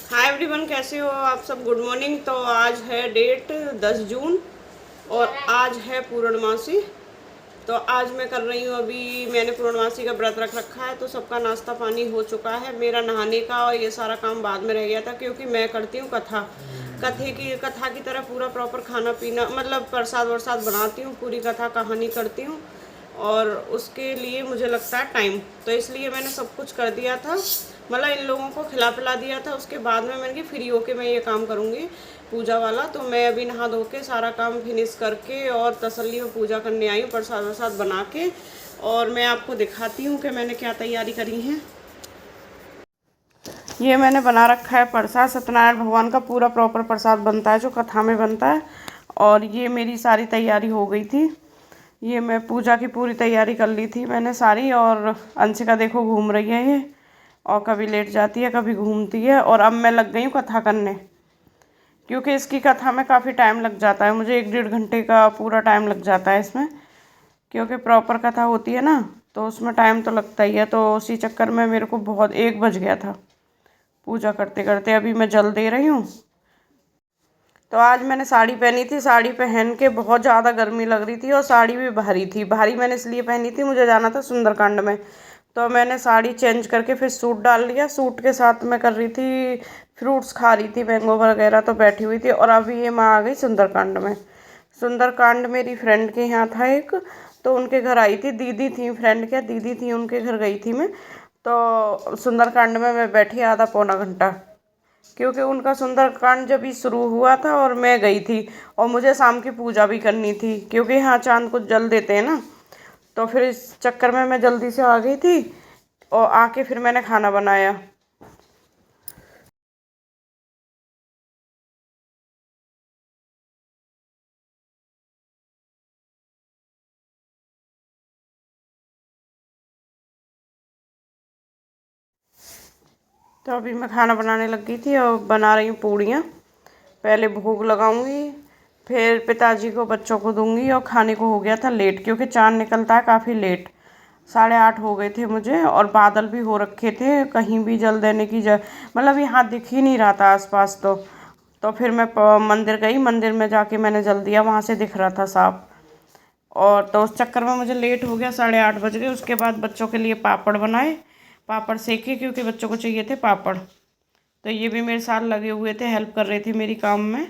Hi everyone, कैसे हो आप सब। Good morning. तो आज है डेट 10 जून और आज है पूर्णमासी। तो आज मैं कर रही हूँ, अभी मैंने पूर्णमासी का व्रत रख रखा है, तो सबका नाश्ता पानी हो चुका है। मेरा नहाने का और ये सारा काम बाद में रह गया था, क्योंकि मैं करती हूँ कथा की तरह पूरा प्रॉपर खाना पीना, मतलब प्रसाद वरसाद बनाती हूँ, पूरी कथा कहानी करती हूँ और उसके लिए मुझे लगता है टाइम। तो इसलिए मैंने सब कुछ कर दिया था, मतलब इन लोगों को खिला पिला दिया था। उसके बाद में मैंने कि फ्री होके मैं ये काम करूँगी पूजा वाला। तो मैं अभी नहा धो के सारा काम फिनिश करके और तसल्ली में पूजा करने आई हूँ, प्रसाद वरसाद बना के। और मैं आपको दिखाती हूँ कि मैंने क्या तैयारी करी है। ये मैंने बना रखा है प्रसाद, सत्यनारायण भगवान का पूरा प्रॉपर प्रसाद बनता है जो कथा में बनता है। और ये मेरी सारी तैयारी हो गई थी, ये मैं पूजा की पूरी तैयारी कर ली थी मैंने सारी। और अंशिका देखो घूम रही है ये, और कभी लेट जाती है कभी घूमती है। और अब मैं लग गई हूँ कथा करने, क्योंकि इसकी कथा में काफ़ी टाइम लग जाता है, मुझे 1-1.5 घंटे का पूरा टाइम लग जाता है इसमें, क्योंकि प्रॉपर कथा होती है ना, तो उसमें टाइम तो लगता ही है। तो उसी चक्कर में मेरे को बहुत 1 बज गया था पूजा करते करते। अभी मैं जल दे रही हूँ। तो आज मैंने साड़ी पहनी थी, साड़ी पहन के बहुत ज़्यादा गर्मी लग रही थी और साड़ी भी भारी थी। भारी मैंने इसलिए पहनी थी, मुझे जाना था सुंदरकांड में। तो मैंने साड़ी चेंज करके फिर सूट डाल लिया। सूट के साथ मैं कर रही थी, फ्रूट्स खा रही थी, मैंगो वगैरह, तो बैठी हुई थी। और अभी ये मैं आ गई सुंदरकांड में। सुंदरकांड मेरी फ्रेंड के यहाँ था एक, तो उनके घर आई थी। दीदी थी, फ्रेंड क्या दीदी थी, उनके घर गई थी मैं। तो सुंदरकांड में मैं बैठी आधा पौना घंटा, क्योंकि उनका सुंदरकांड जब ही शुरू हुआ था और मैं गई थी। और मुझे शाम की पूजा भी करनी थी, क्योंकि यहाँ चांद को जल देते हैं ना। तो फिर इस चक्कर में मैं जल्दी से आ गई थी और आके फिर मैंने खाना बनाया। तो अभी मैं खाना बनाने लग गई थी और बना रही हूँ पूड़ियाँ। पहले भोग लगाऊंगी, फिर पिताजी को बच्चों को दूंगी। और खाने को हो गया था लेट, क्योंकि चाँद निकलता है काफ़ी लेट, 8:30 हो गए थे मुझे। और बादल भी हो रखे थे, कहीं भी जल देने की मतलब यहाँ दिख ही नहीं रहा था आसपास। तो फिर मैं मंदिर गई, मंदिर में जाके मैंने जल दिया, वहाँ से दिख रहा था साफ। और तो उस चक्कर में मुझे लेट हो गया, 8:30 बज गए। उसके बाद बच्चों के लिए पापड़ बनाए, पापड़ सेके, क्योंकि बच्चों को चाहिए थे पापड़। तो ये भी मेरे साथ लगे हुए थे, हेल्प कर रही थी मेरी काम में।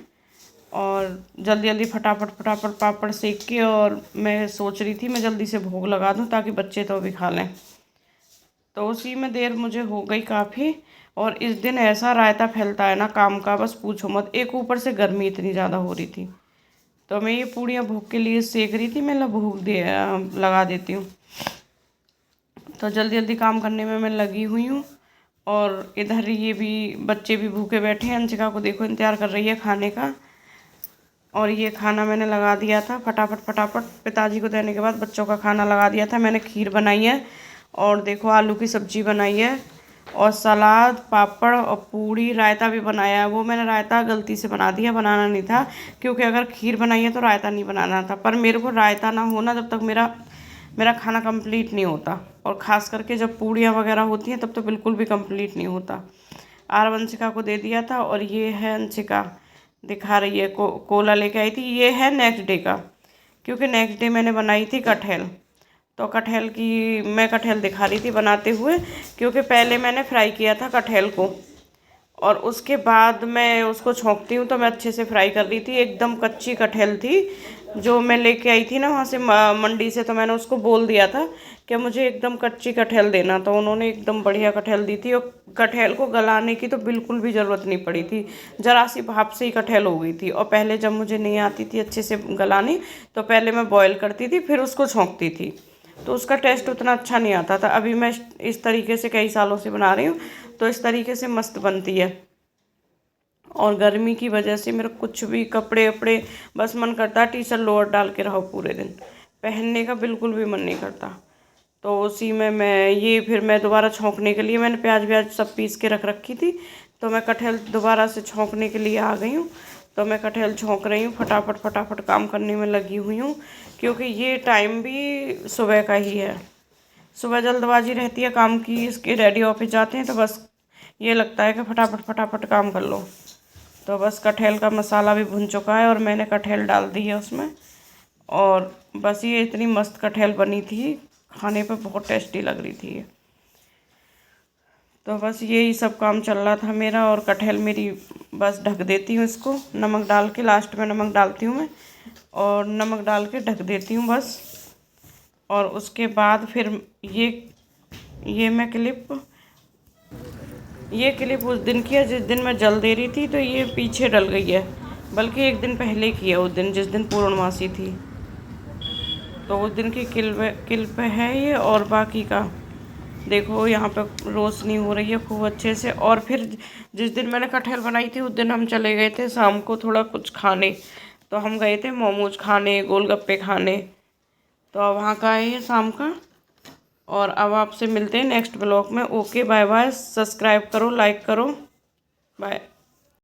और जल्दी जल्दी फटाफट फटाफट पापड़ सेक के, और मैं सोच रही थी मैं जल्दी से भोग लगा दूं ताकि बच्चे तो भी खा लें। तो उसी में देर मुझे हो गई काफ़ी। और इस दिन ऐसा रायता फैलता है ना काम का, बस पूछो मत। एक ऊपर से गर्मी इतनी ज़्यादा हो रही थी। तो मैं ये पूड़ियाँ भोग के लिए सेक रही थी, मैं लगा देती हूँ। तो जल्दी जल्दी काम करने में मैं लगी हुई हूँ। और इधर ये भी बच्चे भी भूखे बैठे हैं। अंशिका को देखो इंतज़ार कर रही है खाने का। और ये खाना मैंने लगा दिया था फटाफट फटाफट, पिताजी को देने के बाद बच्चों का खाना लगा दिया था मैंने। खीर बनाई है, और देखो आलू की सब्जी बनाई है, और सलाद, पापड़ और पूड़ी। रायता भी बनाया है, वो मैंने रायता गलती से बना दिया, बनाना नहीं था। क्योंकि अगर खीर बनाई है तो रायता नहीं बनाना था। पर मेरे को रायता ना होना जब तक मेरा मेरा खाना कंप्लीट नहीं होता। और ख़ास करके जब पूड़ियाँ वगैरह होती हैं तब तो बिल्कुल भी कंप्लीट नहीं होता। आर वंशिका को दे दिया था। और ये है अंशिका, दिखा रही है, कोला लेके आई थी। ये है नेक्स्ट डे का, क्योंकि नेक्स्ट डे मैंने बनाई थी कटहल। तो कटहल की मैं कटहल दिखा रही थी बनाते हुए, क्योंकि पहले मैंने फ्राई किया था कटहल को, और उसके बाद मैं उसको छोंकती हूँ। तो मैं अच्छे से फ्राई कर रही थी, एकदम कच्ची कटहल थी जो मैं लेके आई थी ना वहाँ से मंडी से। तो मैंने उसको बोल दिया था कि मुझे एकदम कच्ची कटहल देना, तो उन्होंने एकदम बढ़िया कटहल दी थी। और कटहल को गलाने की तो बिल्कुल भी ज़रूरत नहीं पड़ी थी, ज़रा सी भाप से ही कटहल हो गई थी। और पहले जब मुझे नहीं आती थी अच्छे से गलानी, तो पहले मैं बॉयल करती थी फिर उसको छोंकती थी, तो उसका टेस्ट उतना अच्छा नहीं आता था। अभी मैं इस तरीके से कई सालों से बना रही हूँ, तो इस तरीके से मस्त बनती है। और गर्मी की वजह से मेरा कुछ भी कपड़े वपड़े, बस मन करता है टी शर्ट लोअर डाल के रहो पूरे दिन, पहनने का बिल्कुल भी मन नहीं करता। तो उसी में मैं ये फिर मैं दोबारा छोंकने के लिए मैंने प्याज व्याज सब पीस के रख रखी थी। तो मैं कटहल दोबारा से छोंकने के लिए आ गई हूँ। तो मैं कटहल छोंक रही हूँ, फटाफट फटाफट काम करने में लगी हुई हूँ, क्योंकि ये टाइम भी सुबह का ही है। सुबह जल्दबाजी रहती है काम की, इसके डैडी ऑफिस जाते हैं तो बस ये लगता है कि फटाफट फटाफट काम कर लो। तो बस कटहल का मसाला भी भुन चुका है और मैंने कटहल डाल दी है उसमें। और बस ये इतनी मस्त कटहल बनी थी, खाने पे बहुत टेस्टी लग रही थी ये। तो बस यही सब काम चल रहा था मेरा। और कटहल मेरी बस ढक देती हूँ इसको नमक डाल के, लास्ट में नमक डालती हूँ मैं, और नमक डाल के ढक देती हूँ बस। और उसके बाद फिर ये मैं ये क्लिप उस दिन की है जिस दिन मैं जल दे रही थी, तो ये पीछे डल गई है, बल्कि एक दिन पहले की है, उस दिन जिस दिन पूर्णमासी थी, तो उस दिन की क्लिप है ये। और बाकी का देखो यहाँ पे रोशनी हो रही है खूब अच्छे से। और फिर जिस दिन मैंने कटहल बनाई थी उस दिन हम चले गए थे शाम को थोड़ा कुछ खाने, तो हम गए थे मोमोज खाने, गोलगप्पे खाने। तो अब वहाँ का है ये शाम का। और अब आपसे मिलते हैं नेक्स्ट ब्लॉग में। ओके बाय बाय, सब्सक्राइब करो, लाइक करो, बाय।